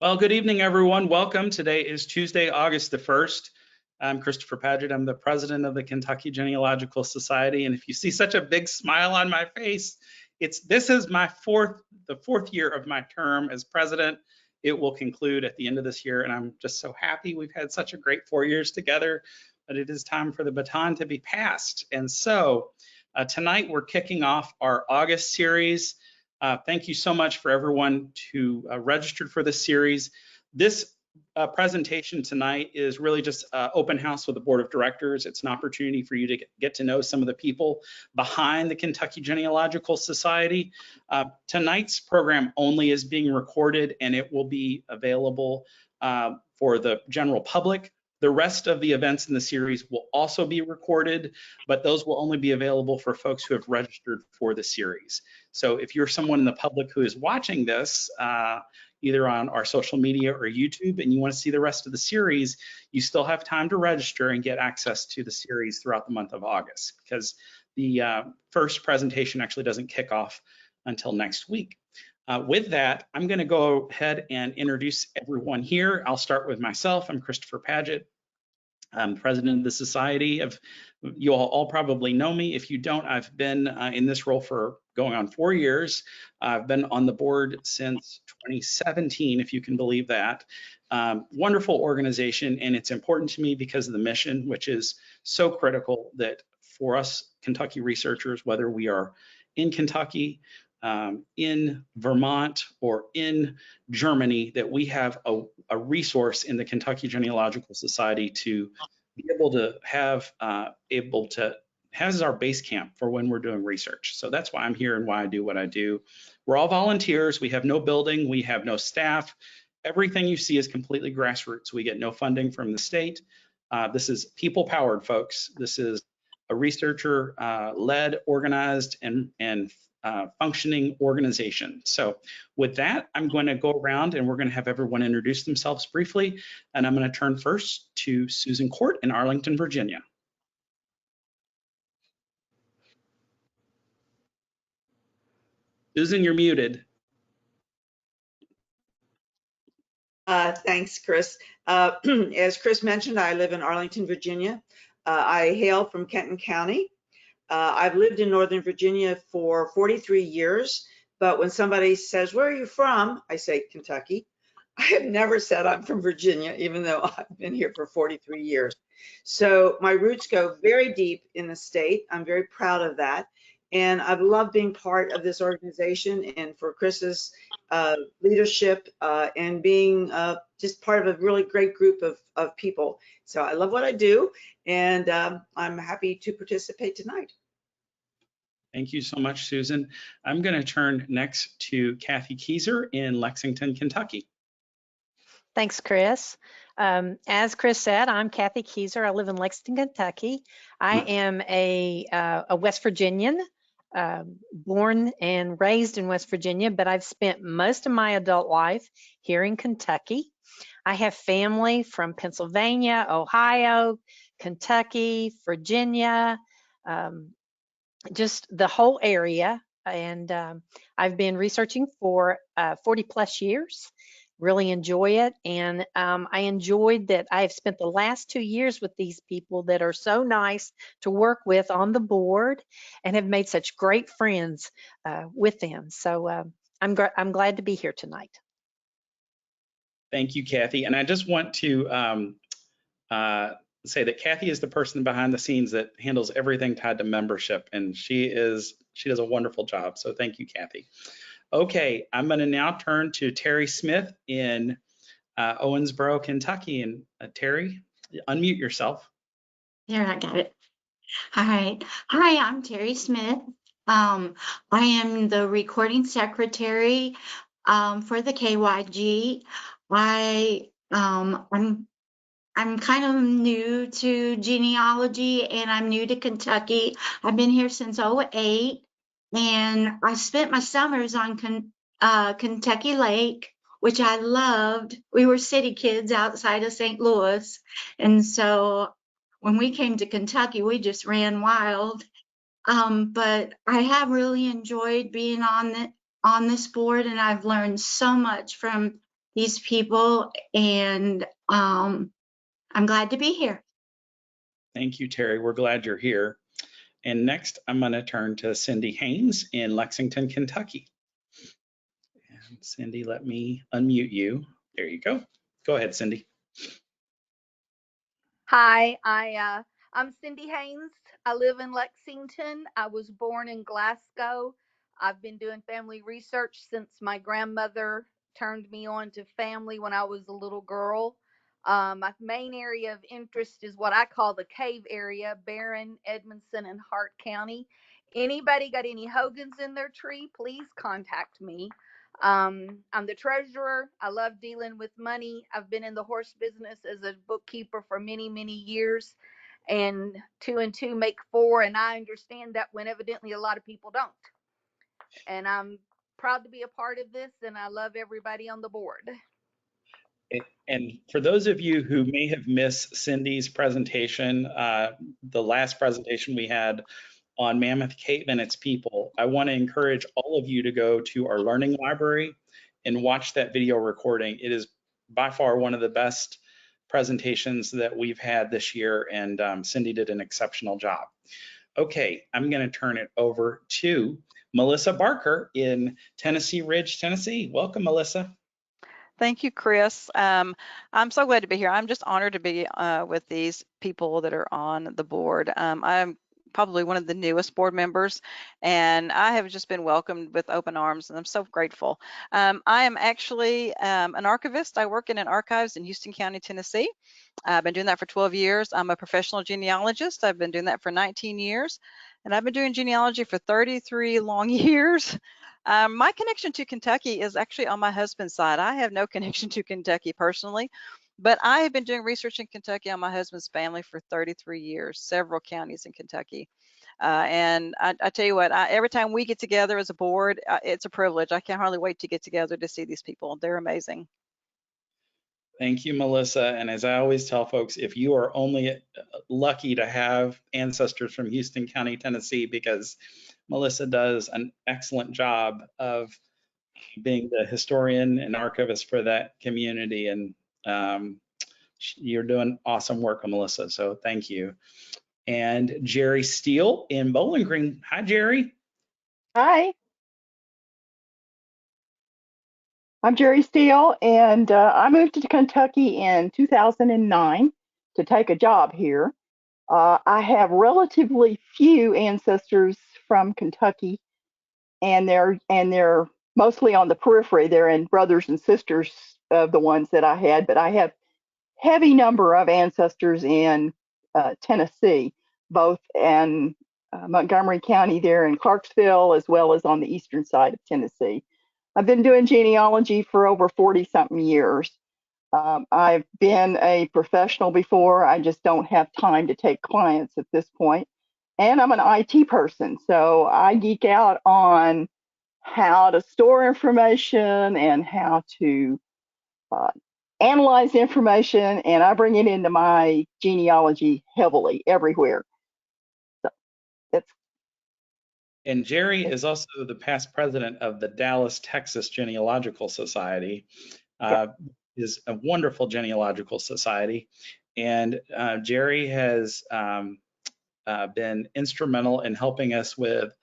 Well, good evening, everyone. Welcome. Today is Tuesday, August the 1st. I'm Christopher Paget. I'm the president of the Kentucky Genealogical Society. And if you see such a big smile on my face, this is the fourth year of my term as president. It will conclude at the end of this year. And I'm just so happy we've had such a great 4 years together, but it is time for the baton to be passed. And so tonight we're kicking off our August series. Thank you so much for everyone who registered for this series. This presentation tonight is really just open house with the board of directors. It's an opportunity for you to get to know some of the people behind the Kentucky Genealogical Society. Tonight's program only is being recorded and it will be available for the general public. The rest of the events in the series will also be recorded, but those will only be available for folks who have registered for the series. So if you're someone in the public who is watching this, either on our social media or YouTube, and you want to see the rest of the series, you still have time to register and get access to the series throughout the month of August, because the first presentation actually doesn't kick off until next week. With that, I'm going to go ahead and introduce everyone here. I'll start with myself. I'm Christopher Paget. I'm president of the society. You all probably know me. If you don't, I've been in this role for going on 4 years. I've been on the board since 2017, if you can believe that. Wonderful organization, and it's important to me because of the mission, which is so critical that for us Kentucky researchers, whether we are in Kentucky, in Vermont, or in Germany, that we have a resource in the Kentucky Genealogical Society to be able to have as our base camp for when we're doing research. So that's why I'm here and why I do what I do. We're all volunteers. We have no building. We have no staff. Everything you see is completely grassroots. We get no funding from the state. This is people-powered, folks. This is a researcher-led, organized, and functioning organization. So with that, I'm going to go around and we're going to have everyone introduce themselves briefly. And I'm going to turn first to Susan Court in Arlington, Virginia. Susan, you're muted. Thanks, Chris. As Chris mentioned, I live in Arlington, Virginia. I hail from Kenton County. I've lived in Northern Virginia for 43 years, but when somebody says, "Where are you from?" I say, "Kentucky." I have never said I'm from Virginia, even though I've been here for 43 years. So my roots go very deep in the state. I'm very proud of that. And I've loved being part of this organization and for Chris's leadership and being just part of a really great group of people. So I love what I do, and I'm happy to participate tonight. Thank you so much, Susan. I'm going to turn next to Kathy Keyser in Lexington, Kentucky. Thanks, Chris. As Chris said, I'm Kathy Keyser. I live in Lexington, Kentucky. I am a West Virginian, born and raised in West Virginia, but I've spent most of my adult life here in Kentucky. I have family from Pennsylvania, Ohio, Kentucky, Virginia, just the whole area. And I've been researching for 40 plus years. Really enjoy it, and I enjoyed that I have spent the last 2 years with these people that are so nice to work with on the board and have made such great friends with them. So I'm glad to be here tonight. Thank you, Kathy. And I just want to say that Kathy is the person behind the scenes that handles everything tied to membership, and she does a wonderful job. So thank you, Kathy. Okay, I'm going to now turn to Terry Smith in Owensboro, Kentucky. And Terry, unmute yourself. There, I got it. All right. Hi, I'm Terry Smith. I am the recording secretary for the KYG. I'm kind of new to genealogy, and I'm new to Kentucky. I've been here since 2008. And I spent my summers on Kentucky Lake, which I loved. We were city kids outside of St. Louis. And so when we came to Kentucky, we just ran wild. But I have really enjoyed being on this board, and I've learned so much from these people, and I'm glad to be here. Thank you, Terry. We're glad you're here. And next, I'm going to turn to Cindy Haynes in Lexington, Kentucky. And Cindy, let me unmute you. There you go. Go ahead, Cindy. Hi, I'm Cindy Haynes. I live in Lexington. I was born in Glasgow. I've been doing family research since my grandmother turned me on to family when I was a little girl. My main area of interest is what I call the cave area, Barron, Edmondson, and Hart County. Anybody got any Hogans in their tree, please contact me. I'm the treasurer. I love dealing with money. I've been in the horse business as a bookkeeper for many, many years. And 2 and 2 make 4. And I understand that when evidently a lot of people don't. And I'm proud to be a part of this. And I love everybody on the board. And for those of you who may have missed Cindy's presentation, the last presentation we had on Mammoth Cave and its people, I want to encourage all of you to go to our learning library and watch that video recording. It is by far one of the best presentations that we've had this year, and Cindy did an exceptional job. Okay, I'm going to turn it over to Melissa Barker in Tennessee Ridge, Tennessee. Welcome, Melissa. Thank you, Chris. I'm so glad to be here. I'm just honored to be with these people that are on the board. I'm probably one of the newest board members, and I have just been welcomed with open arms, and I'm so grateful. I am actually an archivist. I work in an archives in Houston County, Tennessee. I've been doing that for 12 years. I'm a professional genealogist. I've been doing that for 19 years, and I've been doing genealogy for 33 long years. My connection to Kentucky is actually on my husband's side. I have no connection to Kentucky personally, but I have been doing research in Kentucky on my husband's family for 33 years, several counties in Kentucky. And I tell you what, every time we get together as a board, it's a privilege. I can't hardly wait to get together to see these people. They're amazing. Thank you, Melissa. And as I always tell folks, if you are only lucky to have ancestors from Houston County, Tennessee, because Melissa does an excellent job of being the historian and archivist for that community. And you're doing awesome work, Melissa. So thank you. And Jerry Steele in Bowling Green. Hi, Jerry. Hi, I'm Jerry Steele, and I moved to Kentucky in 2009 to take a job here. I have relatively few ancestors from Kentucky, and they're mostly on the periphery. They're in brothers and sisters of the ones that I had, but I have heavy number of ancestors in Tennessee, both in Montgomery County there in Clarksville, as well as on the eastern side of Tennessee. I've been doing genealogy for over 40 something years. I've been a professional before. I just don't have time to take clients at this point. And I'm an IT person, so I geek out on how to store information and how to analyze information, and I bring it into my genealogy heavily everywhere. So it's. And Jerry is also the past president of the Dallas, Texas Genealogical Society. Is a wonderful genealogical society. And Jerry has been instrumental in helping us with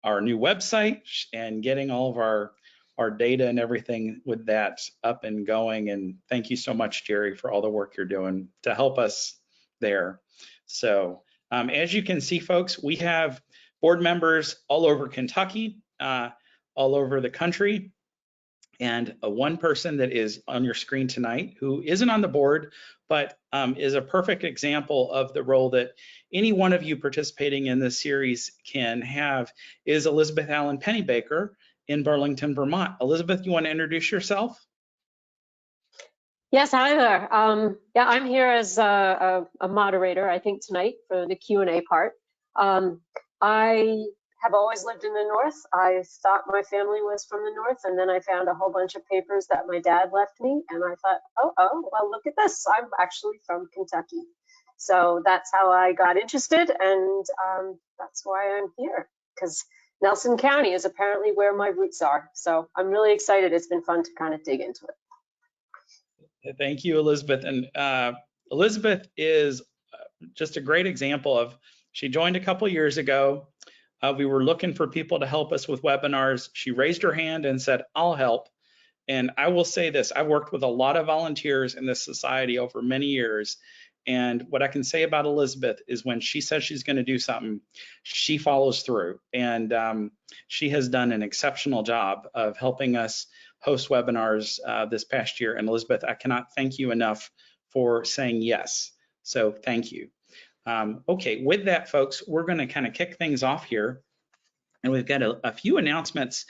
our new website and getting all of our data and everything with that up and going. And thank you so much, Jerry, for all the work you're doing to help us there. So as you can see, folks, we have board members all over Kentucky, all over the country, and one person that is on your screen tonight who isn't on the board, but is a perfect example of the role that any one of you participating in this series can have is Elizabeth Allen Pennybaker in Burlington, Vermont. Elizabeth, you want to introduce yourself? Yes, hi there. Yeah, I'm here as a moderator, I think, tonight for the Q&A part. I have always lived in the North. I thought my family was from the North, and then I found a whole bunch of papers that my dad left me, and I thought, oh, well, look at this. I'm actually from Kentucky. So that's how I got interested, and that's why I'm here, because Nelson County is apparently where my roots are. So I'm really excited. It's been fun to kind of dig into it. Thank you, Elizabeth. And Elizabeth is just a great example of, she joined a couple years ago. We were looking for people to help us with webinars. She raised her hand and said, I'll help. And I will say this, I've worked with a lot of volunteers in this society over many years. And what I can say about Elizabeth is when she says she's going to do something, she follows through. And she has done an exceptional job of helping us host webinars this past year. And Elizabeth, I cannot thank you enough for saying yes. So thank you. Okay, with that, folks, we're going to kind of kick things off here. And we've got a few announcements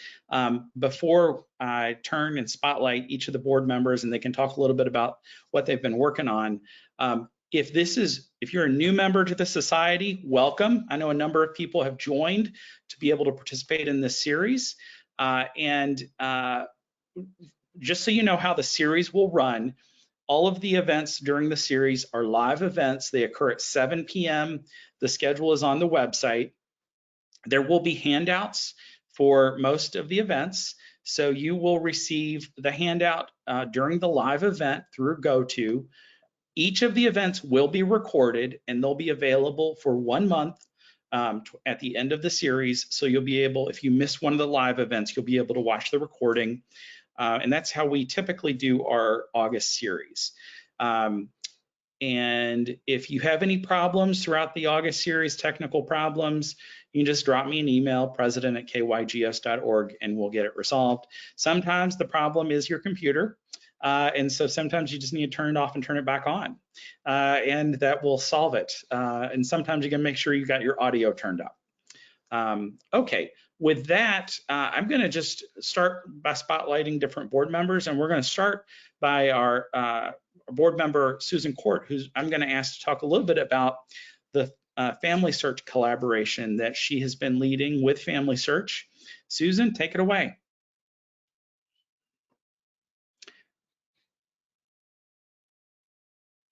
before I turn and spotlight each of the board members, and they can talk a little bit about what they've been working on. If you're a new member to the society, welcome. I know a number of people have joined to be able to participate in this series. Just so you know how the series will run, all of the events during the series are live events. They occur at 7 p.m. The schedule is on the website. There will be handouts for most of the events. So you will receive the handout during the live event through GoTo. Each of the events will be recorded and they'll be available for 1 month at the end of the series. So you'll be able, if you miss one of the live events, you'll be able to watch the recording. And that's how we typically do our August series. And if you have any problems throughout the August series, technical problems, you can just drop me an email, president@kygs.org, and we'll get it resolved. Sometimes the problem is your computer. And so sometimes you just need to turn it off and turn it back on, and that will solve it. And sometimes you can make sure you got your audio turned up. Okay, with that, I'm going to just start by spotlighting different board members, and we're going to start by our board member, Susan Court, who I'm going to ask to talk a little bit about the Family Search collaboration that she has been leading with Family Search. Susan, take it away.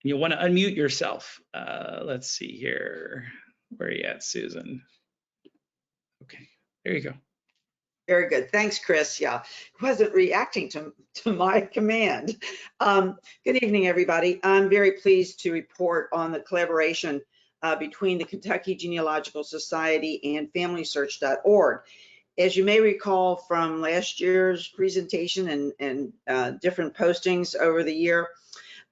You'll want to unmute yourself. Let's see here. Where are you at, Susan? Okay, there you go. Very good. Thanks, Chris. Yeah, wasn't reacting to my command. Good evening, everybody. I'm very pleased to report on the collaboration between the Kentucky Genealogical Society and FamilySearch.org. As you may recall from last year's presentation and different postings over the year,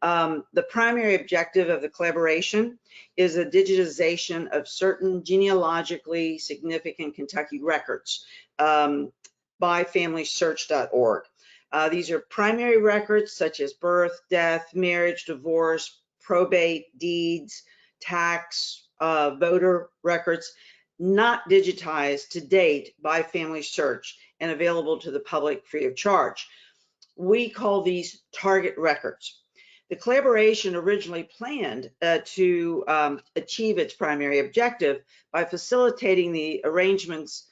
the primary objective of the collaboration is the digitization of certain genealogically significant Kentucky records by FamilySearch.org. These are primary records such as birth, death, marriage, divorce, probate, deeds, tax, voter records, not digitized to date by Family Search and available to the public free of charge. We call these target records. The collaboration originally planned to achieve its primary objective by facilitating the arrangements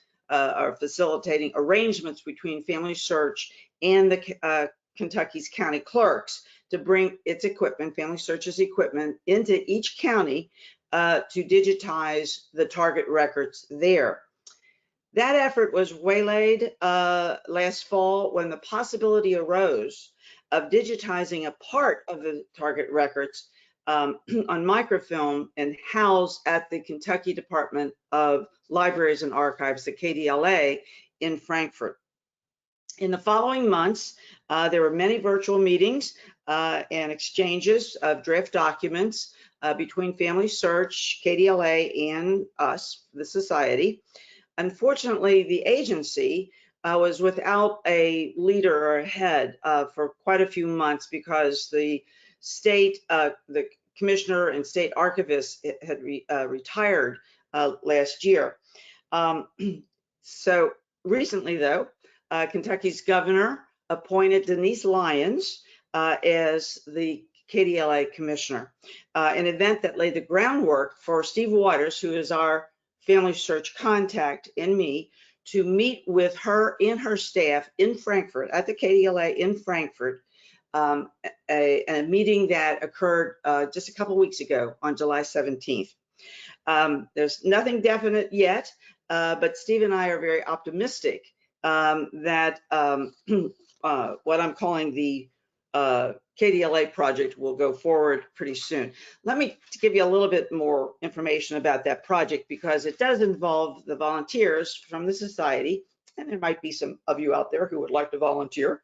between Family Search and the Kentucky's county clerks to bring its equipment, Family Search's equipment, into each county to digitize the target records there. That effort was waylaid last fall when the possibility arose of digitizing a part of the target records on microfilm and housed at the Kentucky Department of Libraries and Archives, the KDLA, in Frankfort. In the following months, there were many virtual meetings and exchanges of draft documents between Family Search, KDLA, and us, the Society. Unfortunately, the agency was without a leader or a head for quite a few months because the state, the commissioner and state archivist had retired last year. So recently, though, Kentucky's governor appointed Denise Lyons as the KDLA commissioner, an event that laid the groundwork for Steve Waters, who is our Family Search contact, and me to meet with her and her staff in Frankfort, at the KDLA in Frankfort, a meeting that occurred just a couple weeks ago on July 17th. There's nothing definite yet, but Steve and I are very optimistic that what I'm calling the KDLA project will go forward pretty soon. Let me give you a little bit more information about that project because it does involve the volunteers from the society, and there might be some of you out there who would like to volunteer.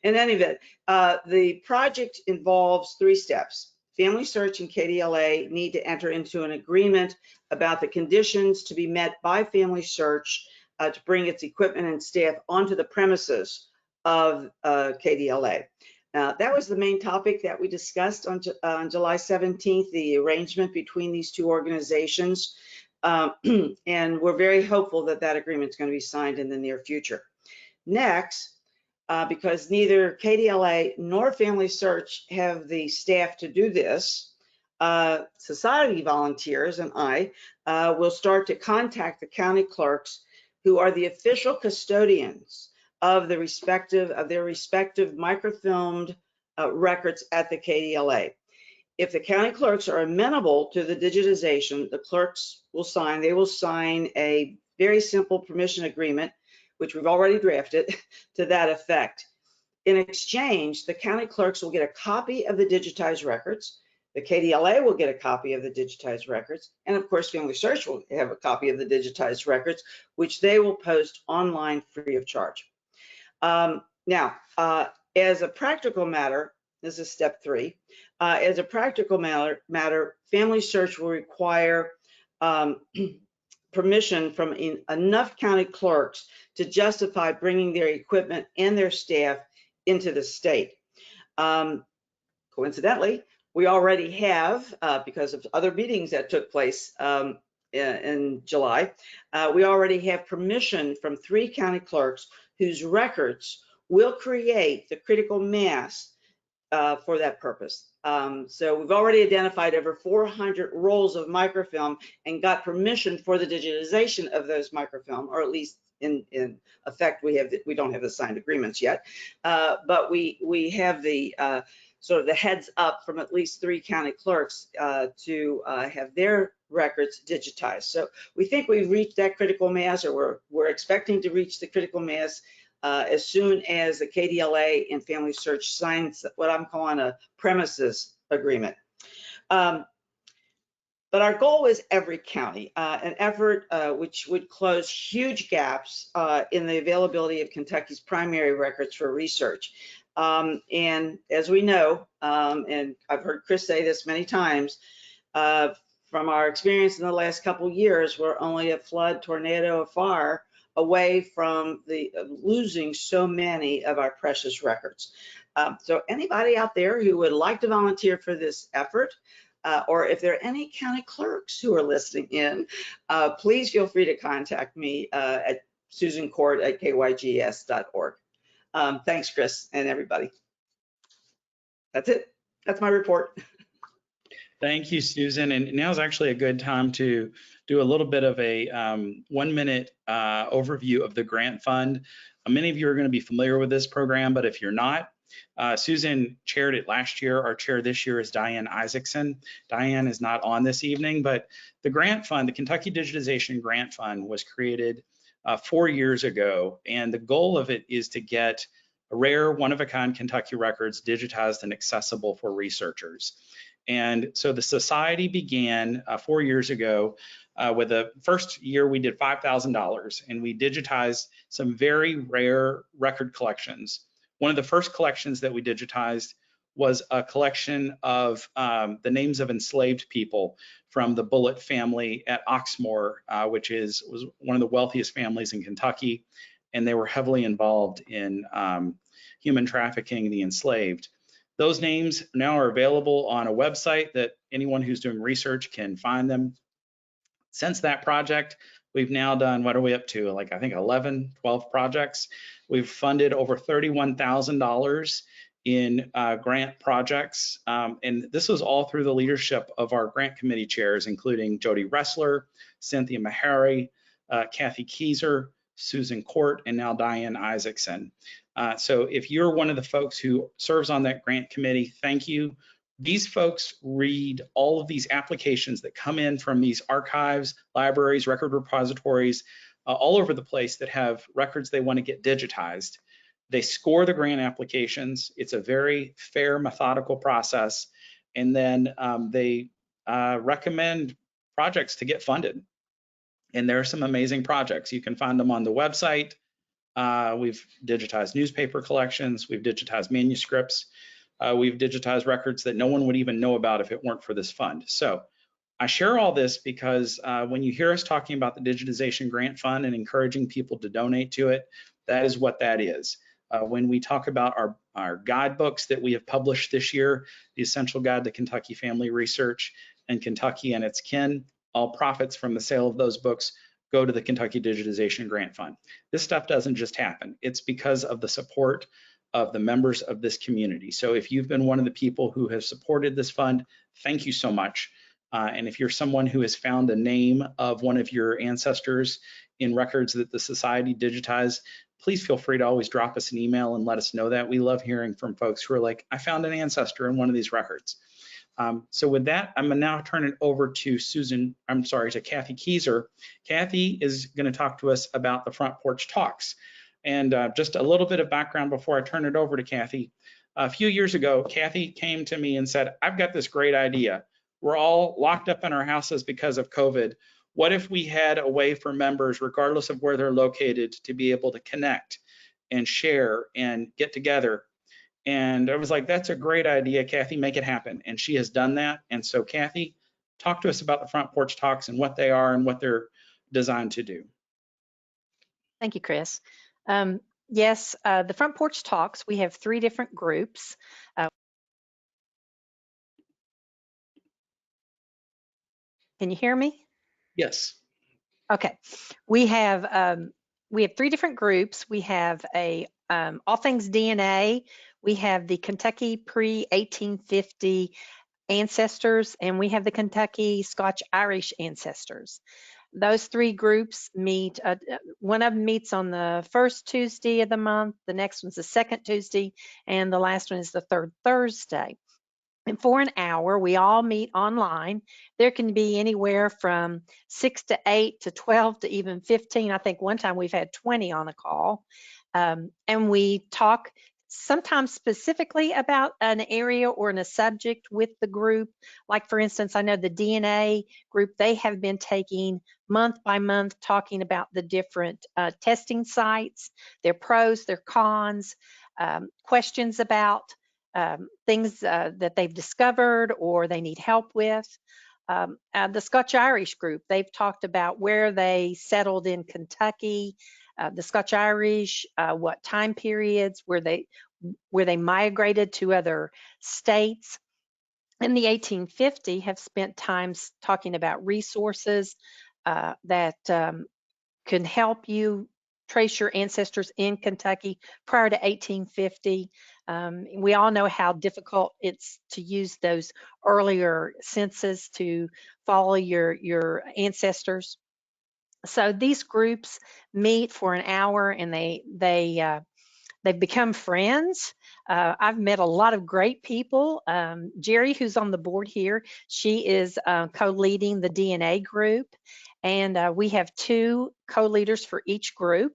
In any event, the project involves 3 steps. Family Search and KDLA need to enter into an agreement about the conditions to be met by Family Search to bring its equipment and staff onto the premises of KDLA. Now, that was the main topic that we discussed on July 17th, the arrangement between these 2 organizations. And we're very hopeful that that agreement is going to be signed in the near future. Next, because neither KDLA nor Family Search have the staff to do this, society volunteers and I will start to contact the county clerks who are the official custodians of their respective microfilmed records at the KDLA. If the county clerks are amenable to the digitization, the clerks will sign. They will sign a very simple permission agreement, which we've already drafted, to that effect. In exchange, the county clerks will get a copy of the digitized records. The KDLA will get a copy of the digitized records. And of course, Family Search will have a copy of the digitized records, which they will post online free of charge. Now, as a practical matter, this is step 3. As a practical matter, Family Search will require permission from enough county clerks to justify bringing their equipment and their staff into the state. Coincidentally, we already have, because of other meetings that took place in July, we already have permission from 3 county clerks whose records will create the critical mass for that purpose. So we've already identified over 400 rolls of microfilm and got permission for the digitization of those microfilm, or at least in effect, we don't have the signed agreements yet, but we have the sort of the heads up from at least 3 county clerks to have their records digitized. So we think we've reached that critical mass, or we're expecting to reach the critical mass as soon as the KDLA and Family Search signs what I'm calling a premises agreement. But our goal is every county, an effort which would close huge gaps in the availability of Kentucky's primary records for research. And as we know, and I've heard Chris say this many times, from our experience in the last couple of years, we're only a flood, tornado, a fire away from losing so many of our precious records. So anybody out there who would like to volunteer for this effort, or if there are any county clerks who are listening in, please feel free to contact me at susancourt@kygs.org. Thanks, Chris, and everybody. That's it. That's my report. Thank you, Susan. And now is actually a good time to do a little bit of a 1-minute overview of the grant fund. Many of you are going to be familiar with this program, but if you're not, Susan chaired it last year. Our chair this year is Diane Isaacson. Diane is not on this evening, but the grant fund, the Kentucky Digitization Grant Fund, was created 4 years ago, and the goal of it is to get rare, one-of-a-kind Kentucky records digitized and accessible for researchers. And so the society began 4 years ago with the first year we did $5,000, and we digitized some very rare record collections. One of the first collections that we digitized was a collection of the names of enslaved people from the Bullitt family at Oxmoor, which was one of the wealthiest families in Kentucky, and they were heavily involved in human trafficking the enslaved. Those names now are available on a website that anyone who's doing research can find them. Since that project, we've now done, what are we up to? Like, I think 11, 12 projects. We've funded over $31,000 in grant projects. And this was all through the leadership of our grant committee chairs, including Jody Ressler, Cynthia Meharry, Kathy Kieser, Susan Court, and now Diane Isaacson. So if you're one of the folks who serves on that grant committee, thank you. These folks read all of these applications that come in from these archives, libraries, record repositories, all over the place that have records they want to get digitized. They score the grant applications. It's a very fair, methodical process. And then they recommend projects to get funded. And there are some amazing projects. You can find them on the website. We've digitized newspaper collections. We've digitized manuscripts. We've digitized records that no one would even know about if it weren't for this fund. So I share all this because when you hear us talking about the Digitization Grant Fund and encouraging people to donate to it, that is what that is. When we talk about our guidebooks that we have published this year, the Essential Guide to Kentucky Family Research and Kentucky and Its Kin, all profits from the sale of those books go to the Kentucky Digitization Grant Fund. This stuff doesn't just happen. It's because of the support of the members of this community. So if you've been one of the people who have supported this fund, thank you so much. And if you're someone who has found a name of one of your ancestors in records that the society digitized, please feel free to always drop us an email and let us know that. We love hearing from folks who are like, I found an ancestor in one of these records. So with that, I'm gonna now turn it over to to Kathy Kieser. Kathy is gonna talk to us about the Front Porch Talks. And just a little bit of background before I turn it over to Kathy. A few years ago, Kathy came to me and said, I've got this great idea. We're all locked up in our houses because of COVID. What if we had a way for members, regardless of where they're located, to be able to connect and share and get together? And I was like, that's a great idea, Kathy, make it happen. And she has done that. And so Kathy, talk to us about the Front Porch Talks and what they are and what they're designed to do. Thank you, Chris. Yes, the Front Porch Talks, we have 3 different groups. Can you hear me? Yes. Okay. We have 3 different groups. We have a all things DNA. We have the Kentucky pre-1850 ancestors, and we have the Kentucky Scotch-Irish ancestors. Those 3 groups meet, one of them meets on the first Tuesday of the month, the next one's the second Tuesday, and the last one is the third Thursday. And for an hour, we all meet online. There can be anywhere from 6 to 8 to 12 to even 15. I think one time we've had 20 on a call. And we talk sometimes specifically about an area or in a subject with the group. Like, for instance, I know the DNA group, they have been taking month by month talking about the different testing sites, their pros, their cons, questions about things that they've discovered or they need help with. The Scotch-Irish group, they've talked about where they settled in Kentucky, the Scotch-Irish, what time periods, where they migrated to other states. In the 1850, have spent time talking about resources that can help you trace your ancestors in Kentucky prior to 1850. We all know how difficult it's to use those earlier census to follow your ancestors. So these groups meet for an hour and they've become friends. I've met a lot of great people. Jerry, who's on the board here, she is co-leading the DNA group. And we have 2 co-leaders for each group.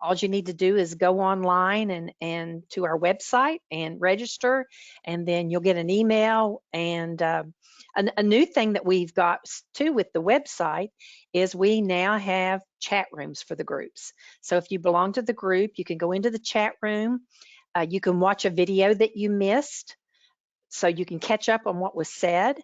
All you need to do is go online and to our website and register, and then you'll get an email. And a new thing that we've got too with the website is we now have chat rooms for the groups. So if you belong to the group, you can go into the chat room. You can watch a video that you missed, so you can catch up on what was said.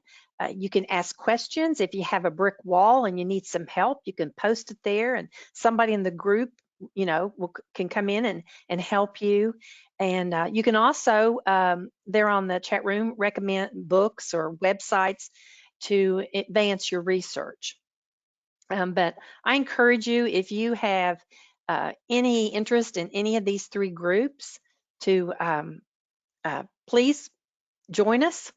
You can ask questions. If you have a brick wall and you need some help, you can post it there, and somebody in the group, can come in and help you. And you can also, there on the chat room, recommend books or websites to advance your research. But I encourage you, if you have any interest in any of these 3 groups, to please join us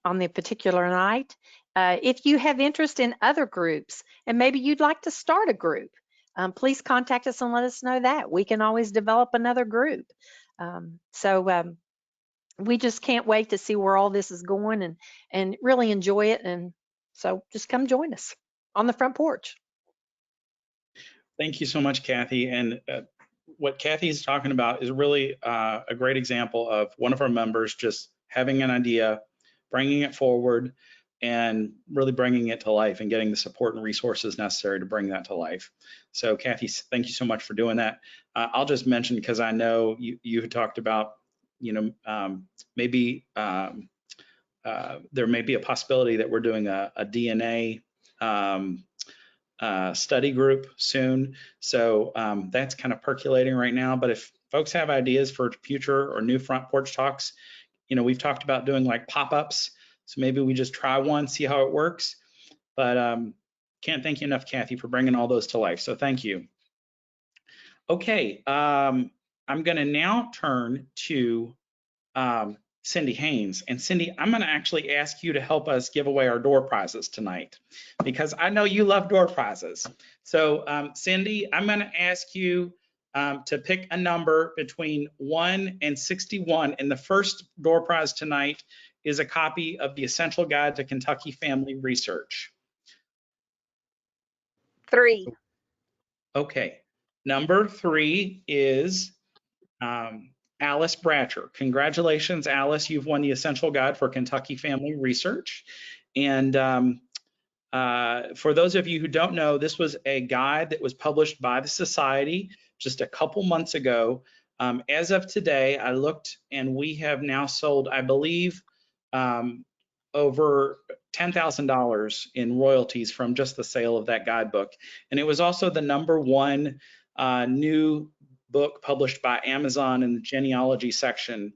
on the particular night. If you have interest in other groups and maybe you'd like to start a group, please contact us and let us know that. We can always develop another group. We just can't wait to see where all this is going and really enjoy it. And so just come join us on the Front Porch. Thank you so much, Kathy. And what Kathy's talking about is really a great example of one of our members just having an idea, bringing it forward, and really bringing it to life and getting the support and resources necessary to bring that to life. So Kathy, thank you so much for doing that. I'll just mention, because I know you had talked about, maybe there may be a possibility that we're doing a DNA study group soon. So that's kind of percolating right now. But if folks have ideas for future or new front porch talks, we've talked about doing like pop-ups. So maybe we just try one, see how it works. But can't thank you enough, Kathy, for bringing all those to life. So thank you. Okay, I'm going to now turn to Cindy Haynes. And Cindy, I'm going to actually ask you to help us give away our door prizes tonight, because I know you love door prizes. So Cindy, I'm going to ask you to pick a number between 1 and 61. And the first door prize tonight is a copy of the Essential Guide to Kentucky Family Research. 3. Okay, number 3 is Alice Bratcher. Congratulations, Alice. You've won the Essential Guide for Kentucky Family Research. And for those of you who don't know, this was a guide that was published by the Society just a couple months ago. As of today, I looked and we have now sold, I believe, over $10,000 in royalties from just the sale of that guidebook. And it was also the #1 new book published by Amazon in the genealogy section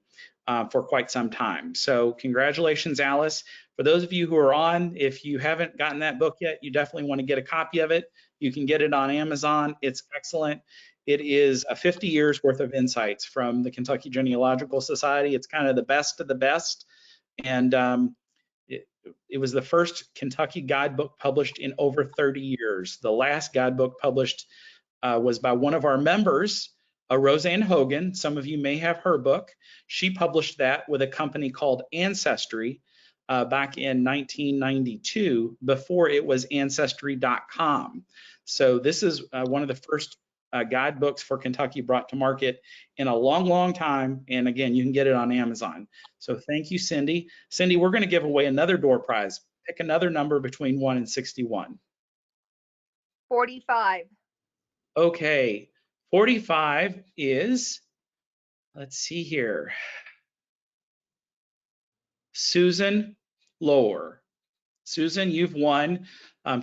for quite some time. So congratulations, Alice. For those of you who are on, if you haven't gotten that book yet, you definitely want to get a copy of it. You can get it on Amazon. It's excellent. It is a 50 years worth of insights from the Kentucky Genealogical Society. It's kind of the best of the best. And it was the first Kentucky guidebook published in over 30 years. The last guidebook published was by one of our members, Roseanne Hogan. Some of you may have her book. She published that with a company called Ancestry back in 1992, before it was Ancestry.com. So this is one of the first guidebooks for Kentucky brought to market in a long, long time. And again, you can get it on Amazon. So thank you, Cindy. Cindy, we're going to give away another door prize. Pick another number between 1 and 61. 45. Okay, 45 is, let's see here, Susan Lower. Susan, you've won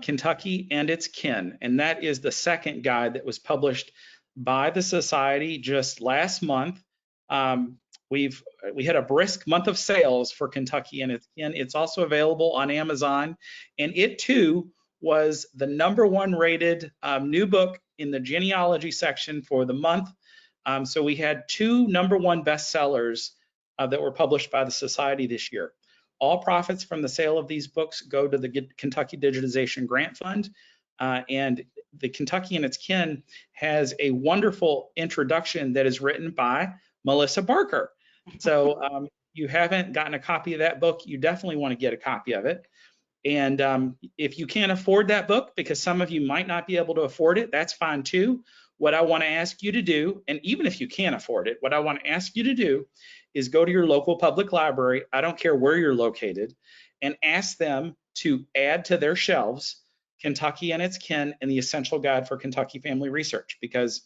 Kentucky and Its Kin, and that is the second guide that was published by the Society just last month. We had a brisk month of sales for Kentucky and Its Kin. It's also available on Amazon, and it too was the #1 rated new book in the genealogy section for the month. So we had 2 #1 bestsellers that were published by the Society this year. All profits from the sale of these books go to the Kentucky Digitization Grant Fund. And the Kentucky and Its Kin has a wonderful introduction that is written by Melissa Barker. So you haven't gotten a copy of that book, you definitely want to get a copy of it. And if you can't afford that book, because some of you might not be able to afford it, that's fine too. What I want to ask you to do, and even if you can't afford it, what I want to ask you to do is go to your local public library, I don't care where you're located, and ask them to add to their shelves Kentucky and Its Kin and the Essential Guide for Kentucky Family Research, because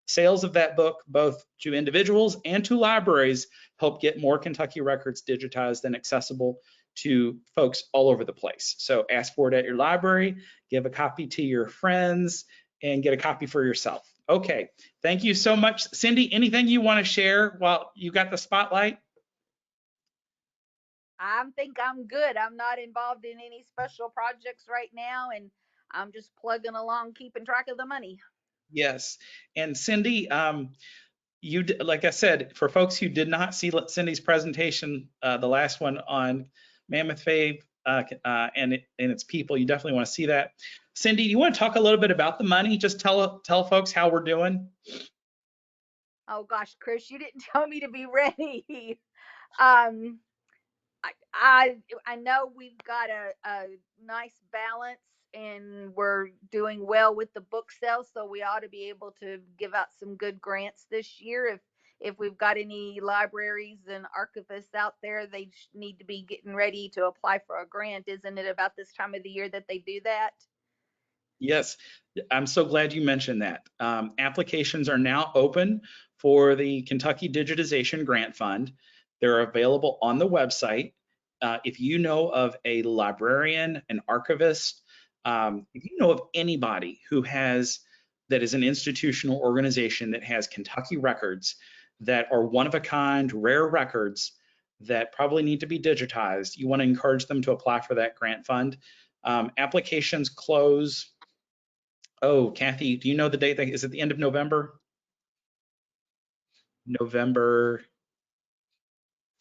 sales of that book, both to individuals and to libraries, help get more Kentucky records digitized and accessible to folks all over the place. So ask for it at your library, give a copy to your friends, and get a copy for yourself. Okay, thank you so much. Cindy, anything you want to share while you got the spotlight? I think I'm good. I'm not involved in any special projects right now, and I'm just plugging along, keeping track of the money. Yes, and Cindy, like I said, for folks who did not see Cindy's presentation, the last one on Mammoth Fave and its people, you definitely want to see that. Cindy, you want to talk a little bit about the money? Just tell folks how we're doing. Oh gosh, Chris, you didn't tell me to be ready. I know we've got a nice balance and we're doing well with the book sales, so we ought to be able to give out some good grants this year. If we've got any libraries and archivists out there, they need to be getting ready to apply for a grant. Isn't it about this time of the year that they do that? Yes, I'm so glad you mentioned that. Applications are now open for the Kentucky Digitization Grant Fund. They're available on the website. If you know of a librarian, an archivist, if you know of anybody who that is an institutional organization that has Kentucky records that are one of a kind, rare records that probably need to be digitized, you want to encourage them to apply for that grant fund. Applications close. Oh, Kathy, do you know the date? Is it the end of November? November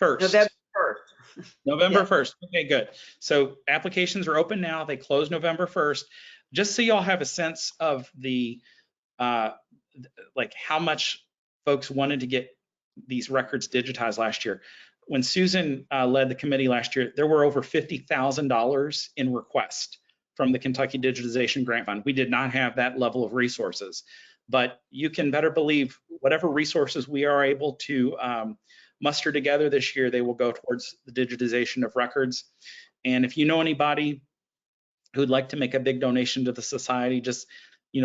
1st. November 1st. November Yeah. 1st. Okay, good. So applications are open now. They close November 1st. Just so y'all have a sense of the like how much folks wanted to get these records digitized last year. When Susan led the committee last year, there were over $50,000 in requests from the Kentucky Digitization Grant Fund. We did not have that level of resources, but you can better believe whatever resources we are able to muster together this year, they will go towards the digitization of records. And if you know anybody who'd like to make a big donation to the society, just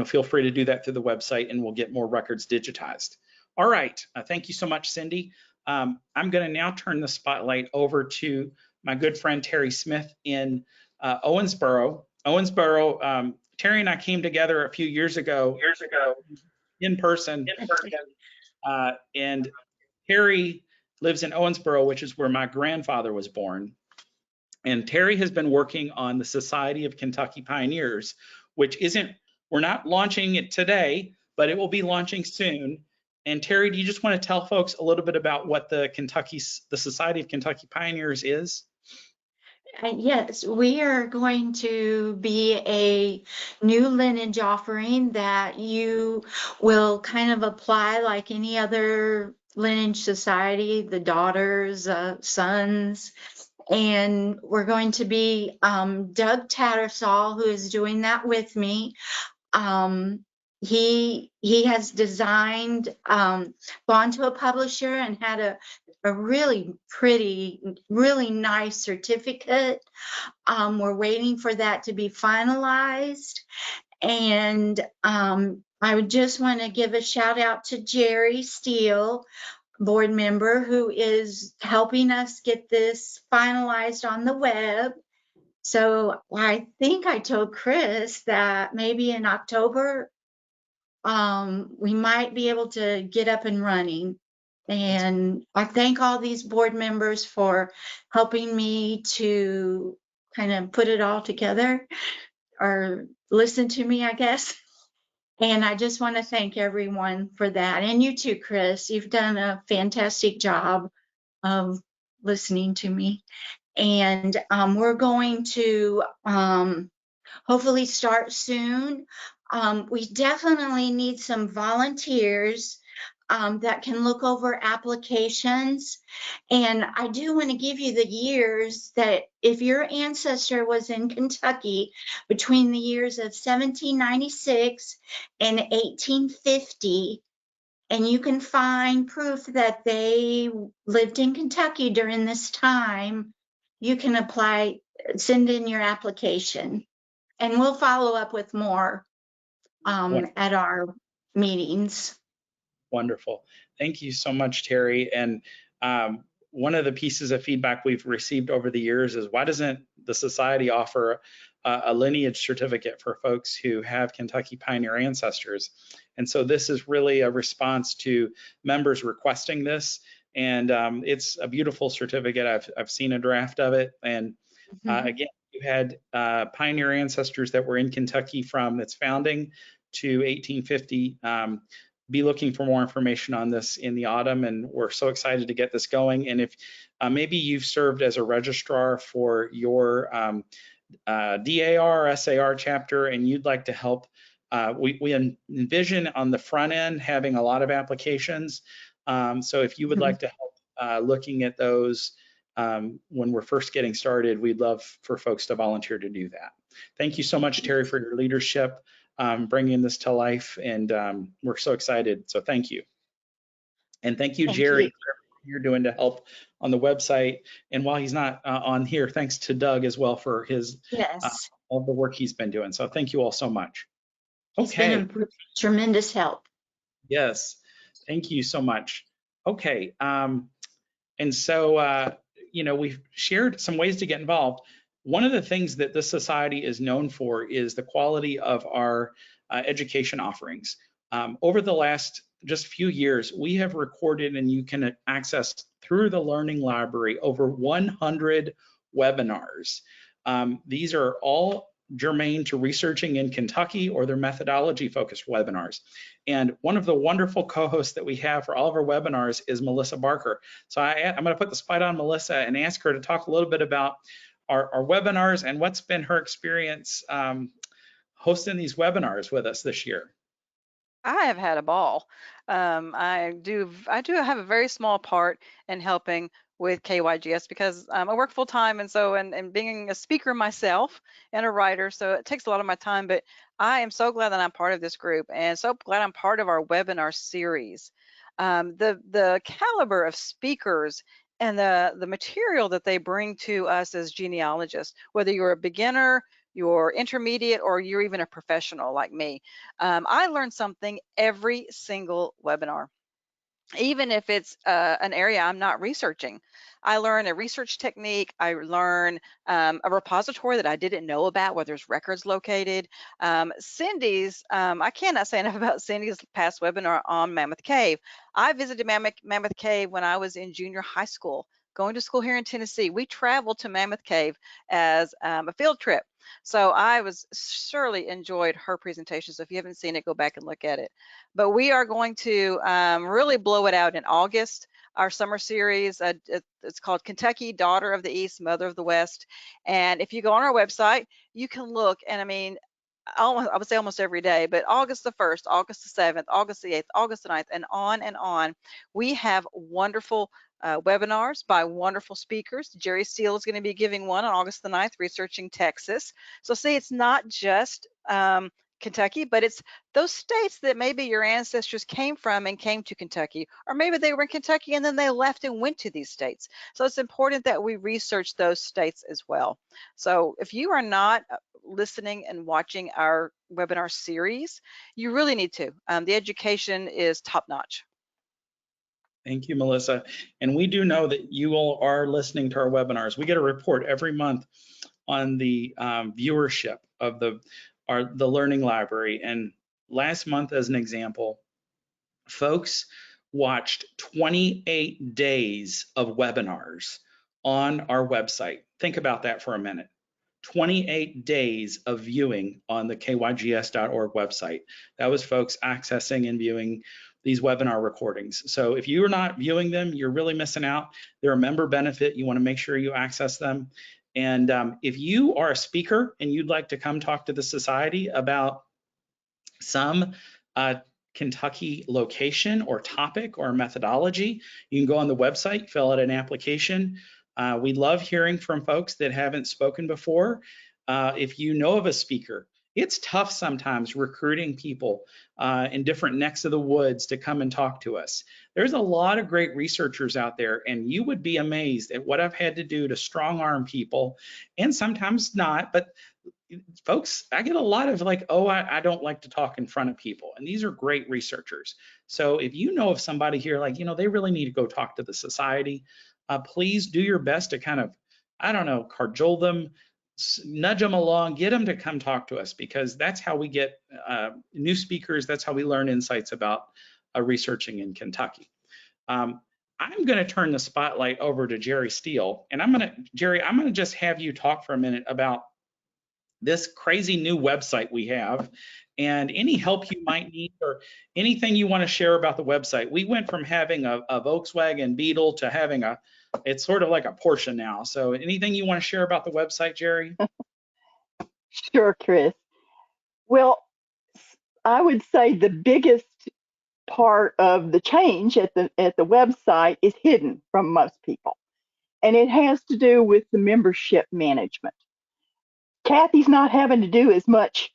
feel free to do that through the website, and we'll get more records digitized. All right, thank you so much, Cindy. I'm going to now turn the spotlight over to my good friend Terry Smith in Owensboro. Terry and I came together a few years ago in person, and Terry lives in Owensboro, which is where my grandfather was born. And Terry has been working on the Society of Kentucky Pioneers, which we're not launching it today, but it will be launching soon. And Terry, do you just want to tell folks a little bit about what the Society of Kentucky Pioneers is? Yes, we are going to be a new lineage offering that you will kind of apply like any other lineage society, the daughters, sons. And we're going to be Doug Tattersall, who is doing that with me. He has designed, gone to a publisher and had a really pretty, really nice certificate. We're waiting for that to be finalized. And I would just want to give a shout out to Jerry Steele, board member, who is helping us get this finalized on the web. So I think I told Chris that maybe in October, we might be able to get up and running. And I thank all these board members for helping me to kind of put it all together, or listen to me, I guess. And I just want to thank everyone for that. And you too, Chris, you've done a fantastic job of listening to me. And we're going to hopefully start soon. We definitely need some volunteers that can look over applications. And I do want to give you the years that if your ancestor was in Kentucky between the years of 1796 and 1850, and you can find proof that they lived in Kentucky during this time, you can apply, send in your application. And we'll follow up with more at our meetings. Wonderful. Thank you so much, Terry. And one of the pieces of feedback we've received over the years is, why doesn't the society offer a lineage certificate for folks who have Kentucky Pioneer ancestors? And so this is really a response to members requesting this. And it's a beautiful certificate. I've seen a draft of it. And again, you had pioneer ancestors that were in Kentucky from its founding to 1850. Be looking for more information on this in the autumn, and we're so excited to get this going. And if maybe you've served as a registrar for your DAR or SAR chapter and you'd like to help, we envision on the front end having a lot of applications. So if you would like to help looking at those when we're first getting started, we'd love for folks to volunteer to do that. thank you so much, Terry, for your leadership, bringing this to life, and we're so excited. So thank you. And thank you, Thank Jerry, you. for everything you're doing to help on the website. And while he's not on here, thanks to Doug as well for his Yes, all the work he's been doing. So thank you all so much. he's been Okay. a tremendous help. Yes. Thank you so much. Okay. And so, we've shared some ways to get involved. One of the things that this society is known for is the quality of our education offerings. Over the last just few years, we have recorded, and you can access through the Learning Library, over 100 webinars. These are all germane to researching in Kentucky, or their methodology focused webinars. And one of the wonderful co-hosts that we have for all of our webinars is Melissa Barker. So I'm going to put the spot on Melissa and ask her to talk a little bit about our webinars and what's been her experience hosting these webinars with us this year. I have had a ball. I do have a very small part in helping with KYGS because I work full time, and so and being a speaker myself and a writer, so it takes a lot of my time. But I am so glad that I'm part of this group, and so glad I'm part of our webinar series. The caliber of speakers and the material that they bring to us as genealogists, whether you're a beginner, you're intermediate, or you're even a professional like me. I learn something every single webinar, even if it's an area I'm not researching. I learn a research technique. I learn a repository that I didn't know about, where there's records located. Cindy's, I cannot say enough about Cindy's past webinar on Mammoth Cave. I visited Mammoth Cave when I was in junior high school, going to school here in Tennessee. We traveled to Mammoth Cave as a field trip. So I was surely enjoyed her presentation. So if you haven't seen it, go back and look at it. But we are going to really blow it out in August. Our summer series, it's called Kentucky, Daughter of the East, Mother of the West. And if you go on our website, you can look, and I mean, I would say almost every day, but August the 1st, August the 7th, August the 8th, August the 9th, and on and on. We have wonderful webinars by wonderful speakers. Jerry Steele is going to be giving one on August the 9th, researching Texas. So see, it's not just Kentucky, but it's those states that maybe your ancestors came from and came to Kentucky, or maybe they were in Kentucky and then they left and went to these states. So it's important that we research those states as well. So if you are not listening and watching our webinar series, you really need to. The education is top notch. Thank you, Melissa. And we do know that you all are listening to our webinars. We get a report every month on the viewership of the Learning Library. And last month, as an example, folks watched 28 days of webinars on our website. Think about that for a minute. 28 days of viewing on the kygs.org website. That was folks accessing and viewing these webinar recordings. So if you're not viewing them, you're really missing out. They're a member benefit. You want to make sure you access them. And if you are a speaker and you'd like to come talk to the society about some Kentucky location or topic or methodology, you can go on the website, fill out an application. We love hearing from folks that haven't spoken before. If you know of a speaker, it's tough sometimes recruiting people in different necks of the woods to come and talk to us. There's a lot of great researchers out there, and you would be amazed at what I've had to do to strong arm people, and sometimes not, but folks, I get a lot of like, oh, I don't like to talk in front of people. And these are great researchers. So if you know of somebody here, like, they really need to go talk to the society, please do your best to kind of, I don't know, cajole them, nudge them along, get them to come talk to us, because that's how we get new speakers. That's how we learn insights about researching in Kentucky. I'm going to turn the spotlight over to Jerry Steele. And Jerry, I'm going to just have you talk for a minute about this crazy new website we have, and any help you might need or anything you want to share about the website. We went from having a Volkswagen Beetle to having it's sort of like a Porsche now. So anything you want to share about the website, Jerry? Sure, Chris. Well, I would say the biggest part of the change at the website is hidden from most people, and it has to do with the membership management. Kathy's not having to do as much,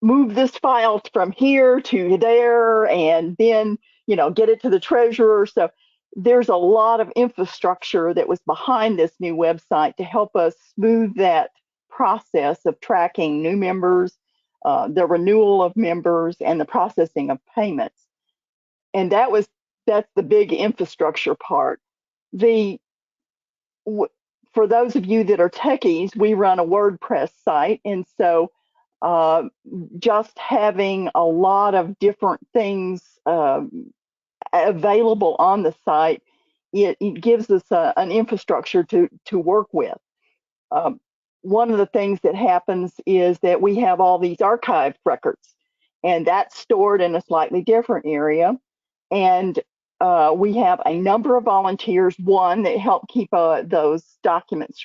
move this file from here to there and then, get it to the treasurer. So there's a lot of infrastructure that was behind this new website to help us smooth that process of tracking new members, the renewal of members, and the processing of payments. And that's the big infrastructure part. For those of you that are techies, we run a WordPress site, and so just having a lot of different things available on the site, it gives us an infrastructure to work with. One of the things that happens is that we have all these archived records, and that's stored in a slightly different area. And we have a number of volunteers, one, that help keep those documents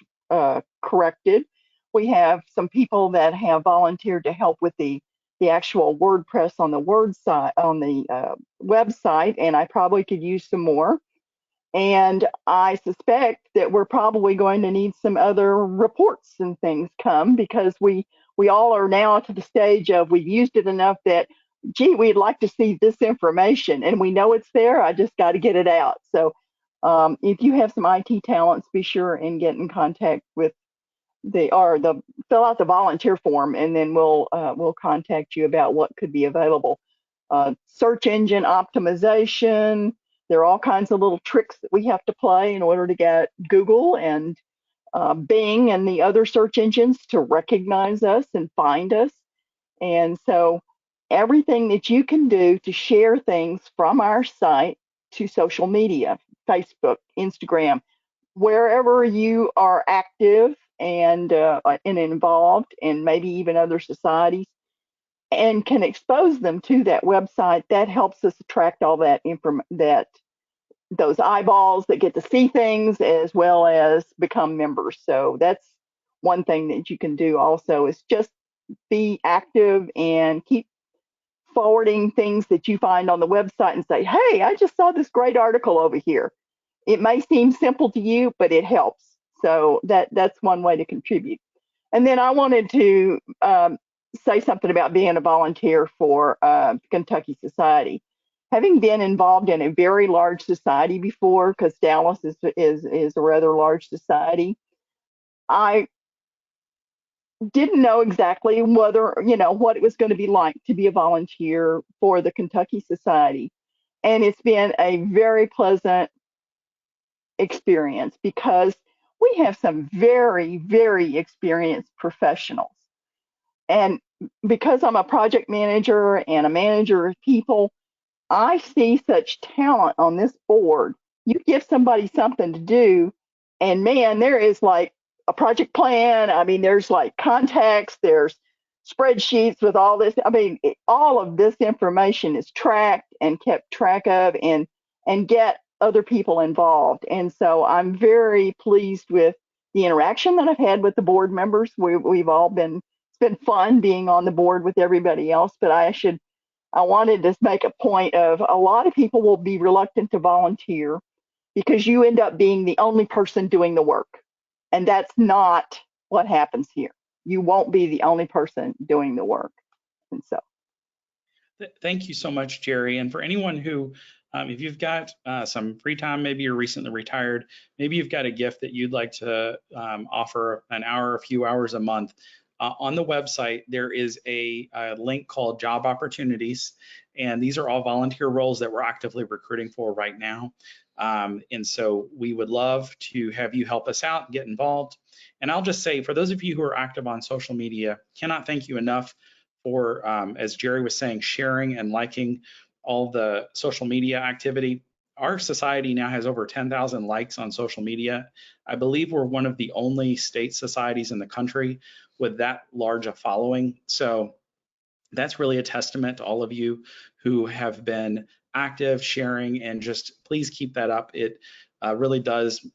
corrected. We have some people that have volunteered to help with the actual WordPress on the website, and I probably could use some more. And I suspect that we're probably going to need some other reports and things come, because we all are now to the stage of we've used it enough that, gee, we'd like to see this information, and we know it's there. I just got to get it out. So if you have some IT talents, be sure and get in contact with fill out the volunteer form, and then we'll contact you about what could be available. Search engine optimization. There are all kinds of little tricks that we have to play in order to get Google and Bing and the other search engines to recognize us and find us. And so everything that you can do to share things from our site to social media, Facebook, Instagram, wherever you are active and involved, and maybe even other societies, and can expose them to that website, that helps us attract all that those eyeballs that get to see things as well as become members. So that's one thing that you can do also, is just be active and keep forwarding things that you find on the website and say, hey, I just saw this great article over here. It may seem simple to you, but it helps. So that's one way to contribute. And then I wanted to say something about being a volunteer for Kentucky Society. Having been involved in a very large society before, because Dallas is a rather large society, I didn't know exactly whether, what it was going to be like to be a volunteer for the Kentucky Society. And it's been a very pleasant experience, because we have some very, very experienced professionals. And because I'm a project manager and a manager of people, I see such talent on this board. You give somebody something to do, and man, there is like a project plan. I mean, there's like contacts, there's spreadsheets with all this. I mean, all of this information is tracked and kept track of, and get other people involved. And so I'm very pleased with the interaction that I've had with the board members. We've all been, it's been fun being on the board with everybody else, but I wanted to make a point of, a lot of people will be reluctant to volunteer because you end up being the only person doing the work. And that's not what happens here. You won't be the only person doing the work. And so. Thank you so much, Jerry. And for anyone who, if you've got some free time, maybe you're recently retired, maybe you've got a gift that you'd like to offer an hour, a few hours a month. On the website, there is a link called Job Opportunities, and these are all volunteer roles that we're actively recruiting for right now. And so we would love to have you help us out, get involved. And I'll just say, for those of you who are active on social media, cannot thank you enough for, as Jerry was saying, sharing and liking all the social media activity. Our society now has over 10,000 likes on social media. I believe we're one of the only state societies in the country with that large a following. So that's really a testament to all of you who have been active, sharing, and just please keep that up. It really does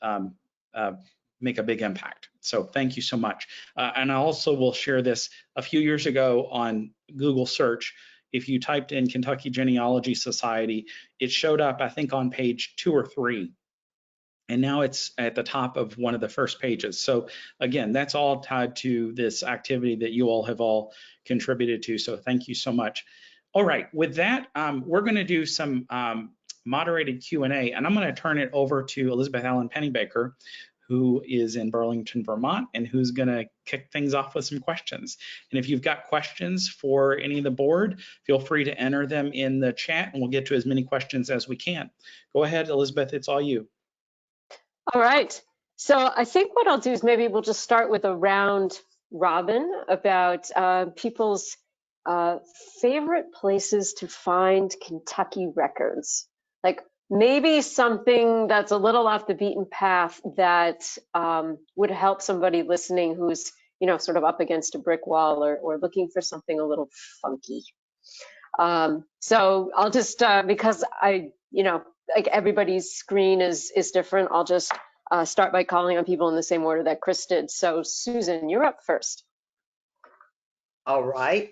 make a big impact. So thank you so much. And I also will share this. A few years ago on Google search, if you typed in Kentucky Genealogy Society, it showed up, I think, on page 2 or 3 and now it's at the top of one of the first pages. So again, that's all tied to this activity that you all have all contributed to. So thank you so much. All right, with that, we're going to do some moderated Q&A, and I'm going to turn it over to Elizabeth Allen Pennybaker, who is in Burlington, Vermont, and who's going to kick things off with some questions. And if you've got questions for any of the board, feel free to enter them in the chat, and we'll get to as many questions as we can. Go ahead, Elizabeth, it's all you. All right. So I think what I'll do is maybe we'll just start with a round robin about people's favorite places to find Kentucky records. Like maybe something that's a little off the beaten path that would help somebody listening who's, you know, sort of up against a brick wall or looking for something a little funky. So I'll just, because like everybody's screen is different, I'll just start by calling on people in the same order that Chris did. So Susan, you're up first. All right.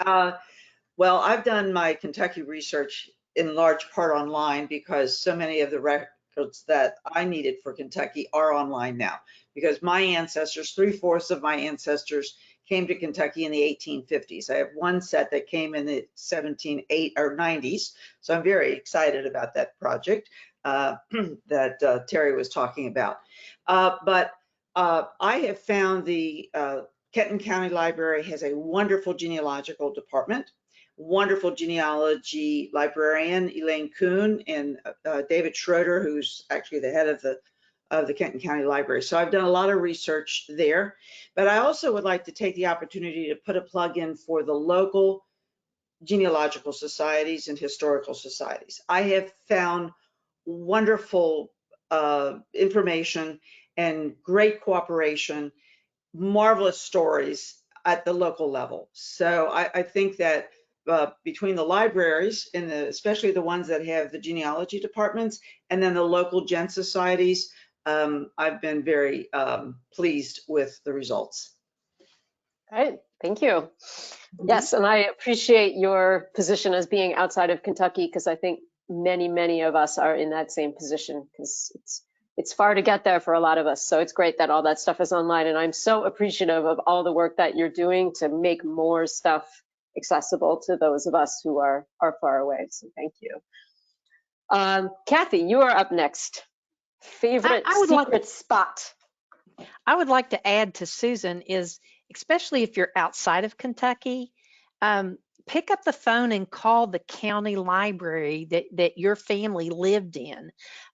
Well, I've done my Kentucky research in large part online because so many of the records that I needed for Kentucky are online now, because my ancestors, 3/4 of my ancestors came to Kentucky in the 1850s. I have one set that came in the 1780s or 90s. So I'm very excited about that project that Terry was talking about. But I have found the Kenton County Library has a wonderful genealogical department, wonderful genealogy librarian, Elaine Kuhn, and David Schroeder, who's actually the head of the Kenton County Library. So I've done a lot of research there, but I also would like to take the opportunity to put a plug in for the local genealogical societies and historical societies. I have found wonderful information and great cooperation, marvelous stories at the local level. So I think that between the libraries and especially the ones that have the genealogy departments and then the local gen societies, I've been very pleased with the results. All right, thank you. Yes, and I appreciate your position as being outside of Kentucky, because I think many of us are in that same position, because it's far to get there for a lot of us. So it's great that all that stuff is online, and I'm so appreciative of all the work that you're doing to make more stuff accessible to those of us who are far away. So thank you. Kathy, you are up next. Favorite secret spot? I would like to add to Susan is, especially if you're outside of Kentucky, pick up the phone and call the county library that your family lived in.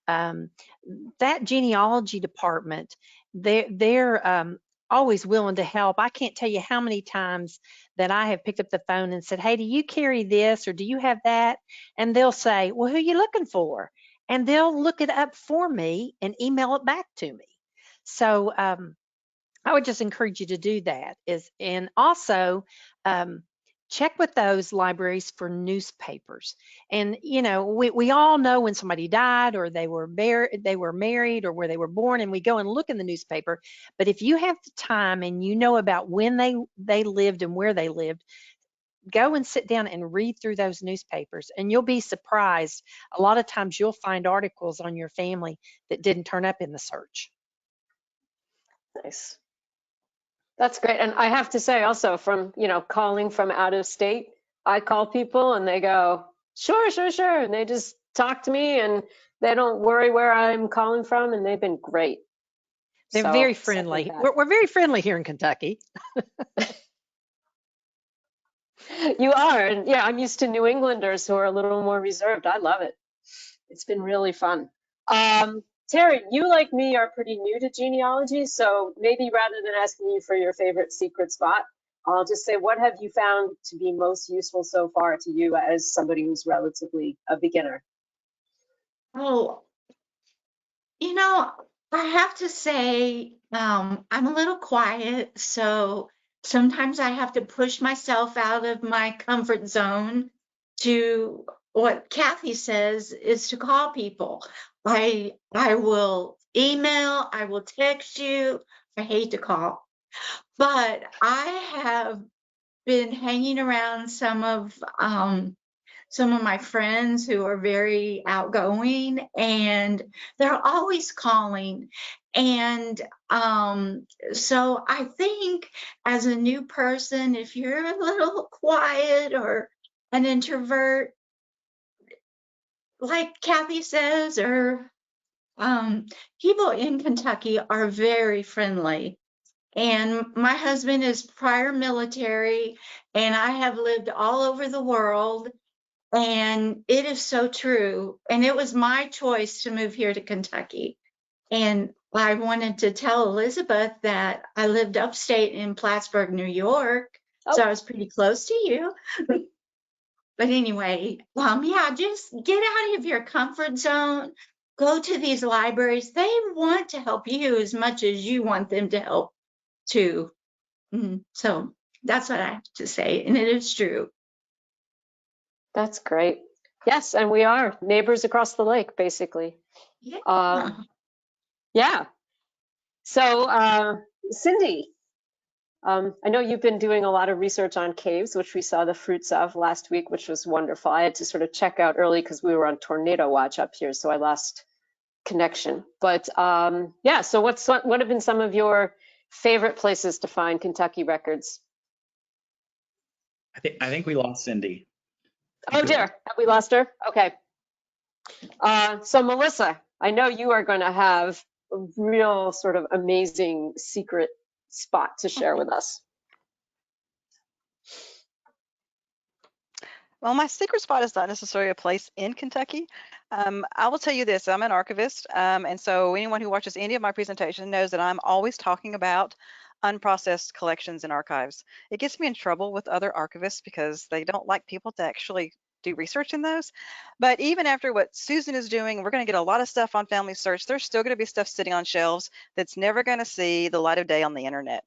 That genealogy department, they're always willing to help. I can't tell you how many times that I have picked up the phone and said, hey, do you carry this or do you have that? And they'll say, well, who are you looking for? And they'll look it up for me and email it back to me. So I would just encourage you to do that. And also check with those libraries for newspapers. And you know, we all know when somebody died or they were married or where they were born, and we go and look in the newspaper. But if you have the time and you know about when they lived and where they lived, go and sit down and read through those newspapers, and you'll be surprised. A lot of times you'll find articles on your family that didn't turn up in the search. Nice. That's great. And I have to say also, from, you know, calling from out of state, I call people and they go, sure. And they just talk to me and they don't worry where I'm calling from, and they've been great. They're very friendly. We're very friendly here in Kentucky. You are. And yeah, I'm used to New Englanders who are a little more reserved. I love it. It's been really fun. Terry, you like me are pretty new to genealogy, so maybe rather than asking you for your favorite secret spot, I'll just say, what have you found to be most useful so far to you as somebody who's relatively a beginner? Oh, you know, I have to say, I'm a little quiet, so sometimes I have to push myself out of my comfort zone to what Kathy says is to call people. I will email, I will text you. I hate to call, but I have been hanging around some of some of my friends who are very outgoing, and they're always calling. And so I think as a new person, if you're a little quiet or an introvert, like Kathy says, or people in Kentucky are very friendly. And my husband is prior military, and I have lived all over the world. And it is so true. And it was my choice to move here to Kentucky. And I wanted to tell Elizabeth that I lived upstate in Plattsburgh, New York. So I was pretty close to you. But anyway, yeah, just get out of your comfort zone. Go to these libraries. They want to help you as much as you want them to help too. So that's what I have to say. And it is true. That's great. Yes, and we are neighbors across the lake, basically. Yeah. Yeah. So, Cindy, I know you've been doing a lot of research on caves, which we saw the fruits of last week, which was wonderful. I had to sort of check out early because we were on tornado watch up here, so I lost connection. But yeah, so what have been some of your favorite places to find Kentucky records? I think we lost Cindy. Oh dear, have we lost her? Okay. So Melissa, I know you are going to have a real sort of amazing secret spot to share with us. Well, my secret spot is not necessarily a place in Kentucky. I will tell you this, I'm an archivist, and so anyone who watches any of my presentations knows that I'm always talking about unprocessed collections and archives. It gets me in trouble with other archivists because they don't like people to actually do research in those. But even after what Susan is doing, we're going to get a lot of stuff on Family Search. There's still going to be stuff sitting on shelves that's never going to see the light of day on the internet.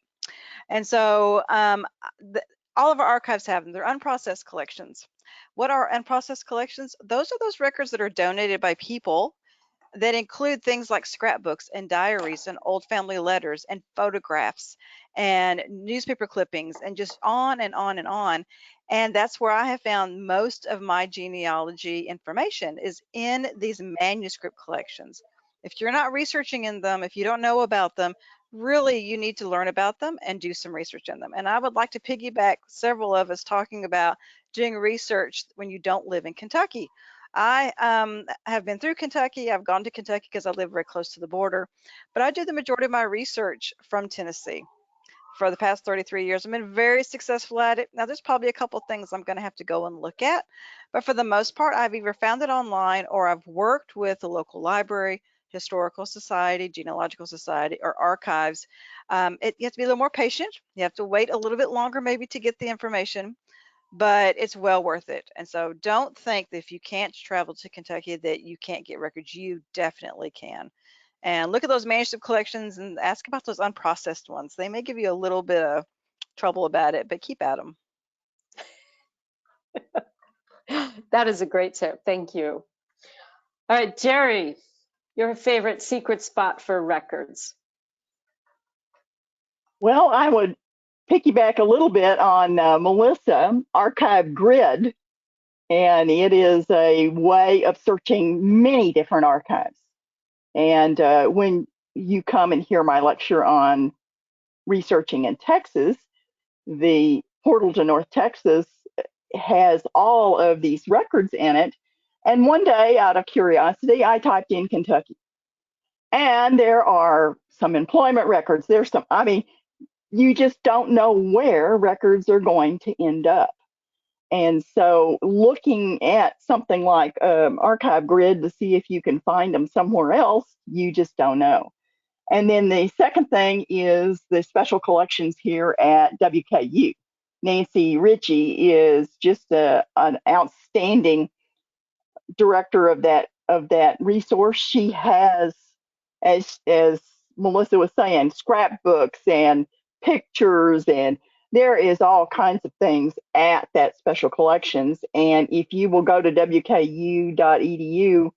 And so all of our archives have them. They're unprocessed collections. What are unprocessed collections? Those are those records that are donated by people that include things like scrapbooks and diaries and old family letters and photographs and newspaper clippings and just on and on and on. And that's where I have found most of my genealogy information, is in these manuscript collections. If you're not researching in them, if you don't know about them, really you need to learn about them and do some research in them. And I would like to piggyback several of us talking about doing research when you don't live in Kentucky. I have been through Kentucky. I've gone to Kentucky because I live very close to the border, but I do the majority of my research from Tennessee. For the past 33 years, I've been very successful at it. Now, there's probably a couple things I'm going to have to go and look at, but for the most part, I've either found it online or I've worked with a local library, historical society, genealogical society, or archives. You have to be a little more patient. You have to wait a little bit longer maybe to get the information, but it's well worth it. And so don't think that if you can't travel to Kentucky that you can't get records. You definitely can. And look at those manuscript collections and ask about those unprocessed ones. They may give you a little bit of trouble about it, but keep at them. That is a great tip. Thank you. All right, Jerry, your favorite secret spot for records? Well, I would piggyback a little bit on Melissa, Archive Grid, and it is a way of searching many different archives. And when you come and hear my lecture on researching in Texas, the portal to North Texas has all of these records in it. And one day, out of curiosity, I typed in Kentucky. And there are some employment records. There's some, I mean, you just don't know where records are going to end up. And so looking at something like Archive Grid to see if you can find them somewhere else, you just don't know. And then the second thing is the special collections here at WKU. Nancy Ritchie is just an outstanding director of that resource. She has, as Melissa was saying, scrapbooks and pictures, and there is all kinds of things at that special collections. And if you will go to wku.edu,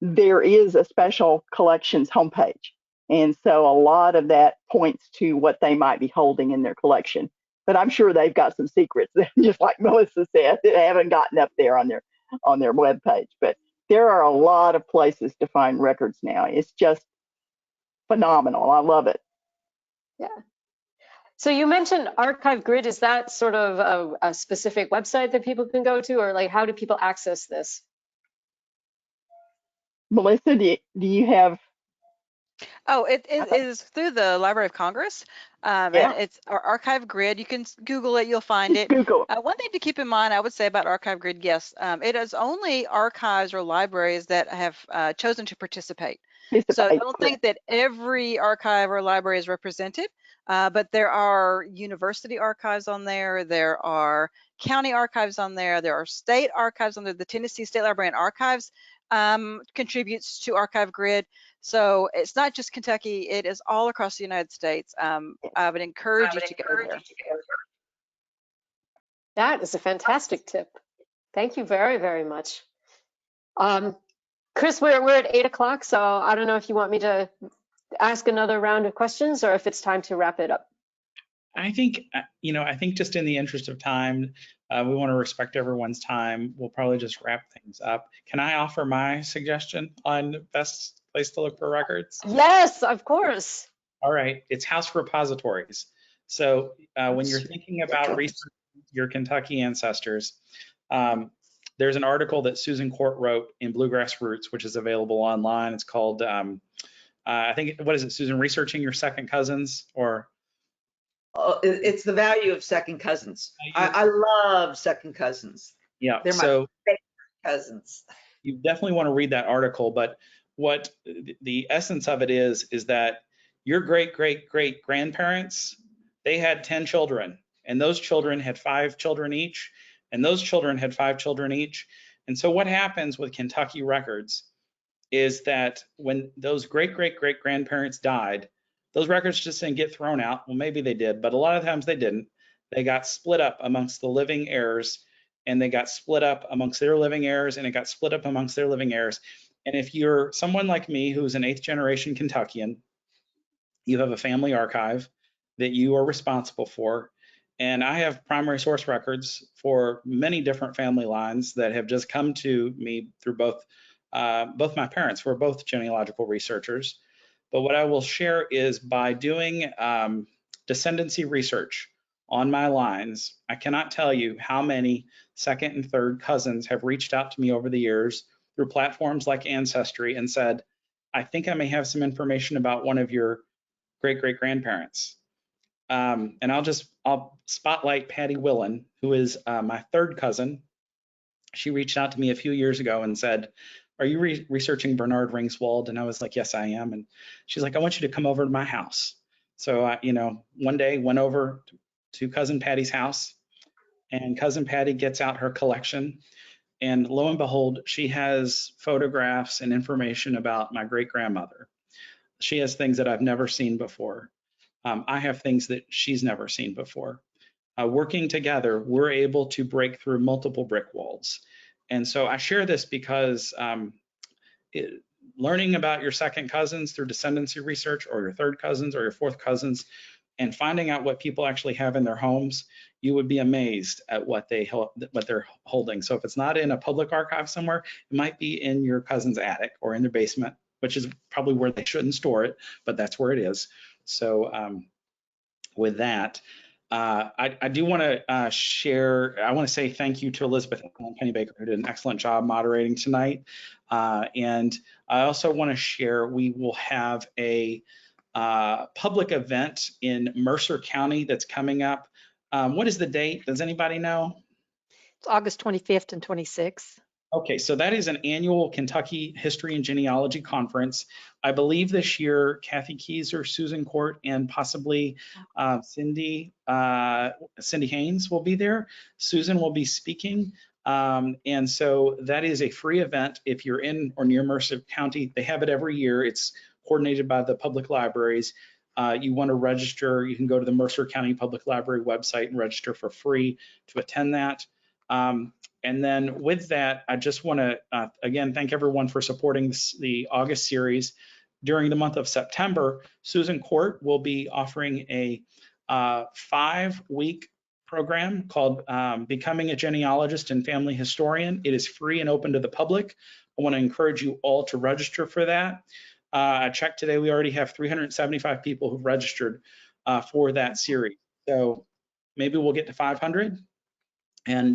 there is a special collections homepage. And so a lot of that points to what they might be holding in their collection. But I'm sure they've got some secrets, just like Melissa said, that haven't gotten up there on their on their webpage. But there are a lot of places to find records now. It's just phenomenal. I love it. Yeah. So you mentioned Archive Grid. Is that sort of a specific website that people can go to, or like how do people access this? Melissa, do you have? Oh, it is through the Library of Congress, and it's our Archive Grid. You can Google it, you'll find Just it. Google. One thing to keep in mind, I would say about Archive Grid, yes, it is only archives or libraries that have chosen to participate. So don't think that every archive or library is represented, but there are university archives on there, there are county archives on there, there are state archives on there. The Tennessee State Library and Archives contributes to Archive Grid. So it's not just Kentucky, it is all across the United States. I would encourage you to go there. That is a fantastic tip. Thank you very, very much. Chris, we're at 8 o'clock, so I don't know if you want me to ask another round of questions or if it's time to wrap it up. I think, I think just in the interest of time, we want to respect everyone's time. We'll probably just wrap things up. Can I offer my suggestion on best place to look for records? Yes, of course. All right, it's house repositories. So when you're thinking about researching your Kentucky ancestors, there's an article that Susan Court wrote in Bluegrass Roots, which is available online. It's called, I think, what is it, Susan? Researching Your Second Cousins, or? It's the value of second cousins. I love second cousins. Yeah, they're my favorite cousins. You definitely want to read that article, but what the essence of it is that your great grandparents, they had 10 children, and those children had 5 children each, and those children had 5 children each. And so what happens with Kentucky records is that when those great grandparents died, those records just didn't get thrown out. Well, maybe they did, but a lot of times they didn't. They got split up amongst the living heirs, and they got split up amongst their living heirs, and it got split up amongst their living heirs. And if you're someone like me who's an 8th generation Kentuckian, you have a family archive that you are responsible for. And I have primary source records for many different family lines that have just come to me through both my parents, who are both genealogical researchers. But what I will share is by doing descendancy research on my lines, I cannot tell you how many second and third cousins have reached out to me over the years through platforms like Ancestry and said, I think I may have some information about one of your great grandparents. And I'll spotlight Patty Willen, who is my third cousin. She reached out to me a few years ago and said, are you researching Bernard Ringswald? And I was like, yes, I am. And she's like, I want you to come over to my house. So I, one day went over to cousin Patty's house, and cousin Patty gets out her collection. And lo and behold, she has photographs and information about my great grandmother. She has things that I've never seen before. I have things that she's never seen before. Working together, we're able to break through multiple brick walls. And so I share this because learning about your second cousins through descendancy research, or your third cousins or your fourth cousins, and finding out what people actually have in their homes, you would be amazed at what they're holding. So if it's not in a public archive somewhere, it might be in your cousin's attic or in their basement, which is probably where they shouldn't store it, but that's where it is. So with that, I do want to share, I want to say thank you to Elizabeth and Pennybaker, who did an excellent job moderating tonight. And I also want to share, we will have a public event in Mercer County that's coming up. What is the date? Does anybody know? It's August 25th and 26th. Okay, so that is an annual Kentucky History and Genealogy Conference. I believe this year, Kathy Keyser, Susan Court, and possibly Cindy Haynes will be there. Susan will be speaking. And so that is a free event if you're in or near Mercer County. They have it every year. It's coordinated by the public libraries. You want to register, you can go to the Mercer County Public Library website and register for free to attend that. And then with that, I just want to, again, thank everyone for supporting the August series. During the month of September, Susan Court will be offering a 5-week program called Becoming a Genealogist and Family Historian. It is free and open to the public. I want to encourage you all to register for that. I checked today, we already have 375 people who've registered for that series. So maybe we'll get to 500. And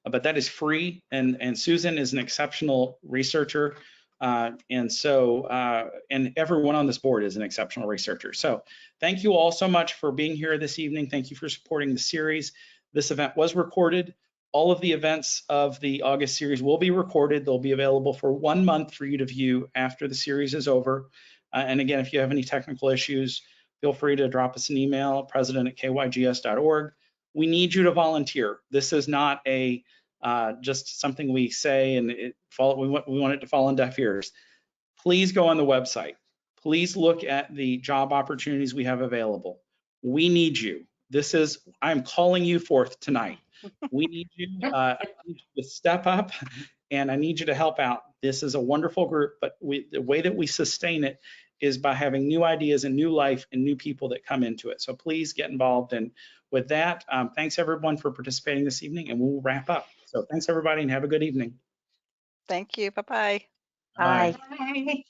but that is free, and Susan is an exceptional researcher, and everyone on this board is an exceptional researcher. So thank you all so much for being here this evening. Thank you for supporting the series. This event was recorded. All of the events of the August series will be recorded. They'll be available for 1 month for you to view after the series is over. And again, if you have any technical issues, feel free to drop us an email, president@kygs.org. We need you to volunteer. This is not a just something we say and we want it to fall on deaf ears. Please go on the website. Please look at the job opportunities we have available. We need you. I'm calling you forth tonight. We need you. I need you to step up, and I need you to help out. This is a wonderful group, but the way that we sustain it is by having new ideas and new life and new people that come into it. So please get involved. And with that, thanks everyone for participating this evening, and we'll wrap up. So thanks everybody, and have a good evening. Thank you. Bye-bye. Bye. Bye.